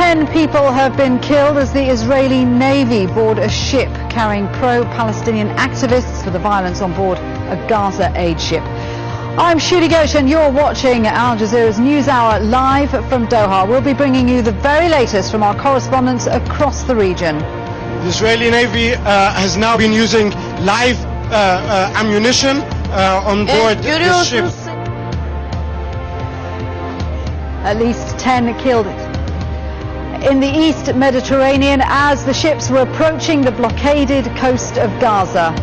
10 people have been killed as the Israeli Navy board a ship carrying pro-Palestinian activists for the violence on board a Gaza aid ship. I'm Shuli Ghosh and you're watching Al Jazeera's News Hour live from Doha. We'll be bringing you the very latest from our correspondents across the region. The Israeli Navy has now been using live ammunition on board the ship. At least 10 killed in the East Mediterranean as the ships were approaching the blockaded coast of Gaza.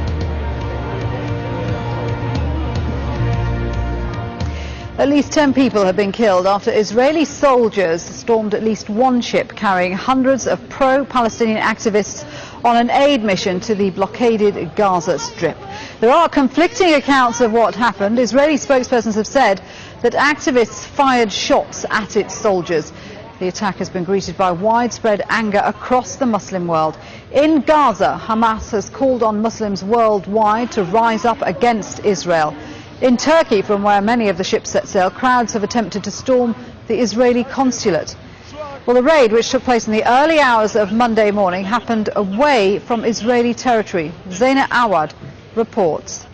At least 10 people have been killed after Israeli soldiers stormed at least one ship carrying hundreds of pro-Palestinian activists on an aid mission to the blockaded Gaza Strip. There are conflicting accounts of what happened. Israeli spokespersons have said that activists fired shots at its soldiers. The attack has been greeted by widespread anger across the Muslim world. In Gaza, Hamas has called on Muslims worldwide to rise up against Israel. In Turkey, from where many of the ships set sail, crowds have attempted to storm the Israeli consulate. Well, the raid, which took place in the early hours of Monday morning, happened away from Israeli territory. Zaina Awad reports.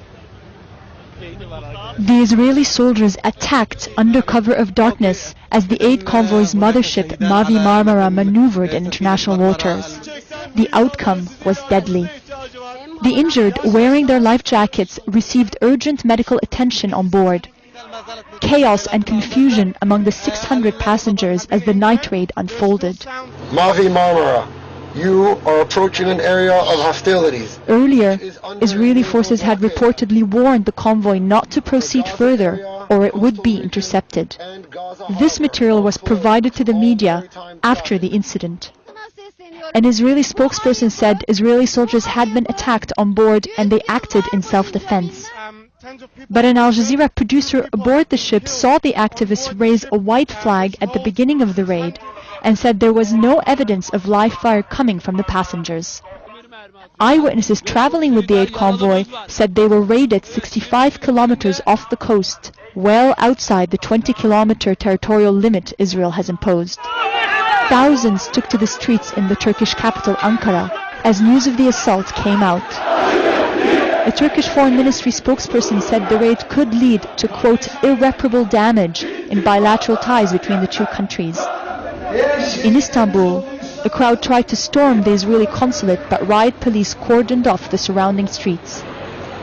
The Israeli soldiers attacked under cover of darkness as the aid convoy's mothership Mavi Marmara maneuvered in international waters. The outcome was deadly. The injured, wearing their life jackets, received urgent medical attention on board. Chaos and confusion among the 600 passengers as the night raid unfolded. Mavi Marmara, you are approaching an area of hostilities. Earlier, Israeli forces had reportedly warned the convoy not to proceed further or it would be intercepted. This material was provided to the media after the incident. An Israeli spokesperson said Israeli soldiers had been attacked on board and they acted in self-defense. But an Al Jazeera producer aboard the ship saw the activists raise a white flag at the beginning of the raid and said there was no evidence of live fire coming from the passengers. Eyewitnesses traveling with the aid convoy said they were raided 65 kilometers off the coast, well outside the 20-kilometer territorial limit Israel has imposed. Thousands took to the streets in the Turkish capital Ankara as news of the assault came out. A Turkish Foreign Ministry spokesperson said the raid could lead to, quote, irreparable damage in bilateral ties between the two countries. In Istanbul, a crowd tried to storm the Israeli consulate, but riot police cordoned off the surrounding streets.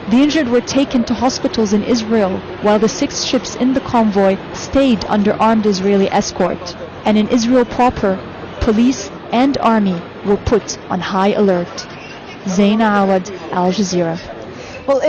The injured were taken to hospitals in Israel, while the 6 ships in the convoy stayed under armed Israeli escort. And in Israel proper, police and army were put on high alert. Zaina Awad, Al Jazeera. Well,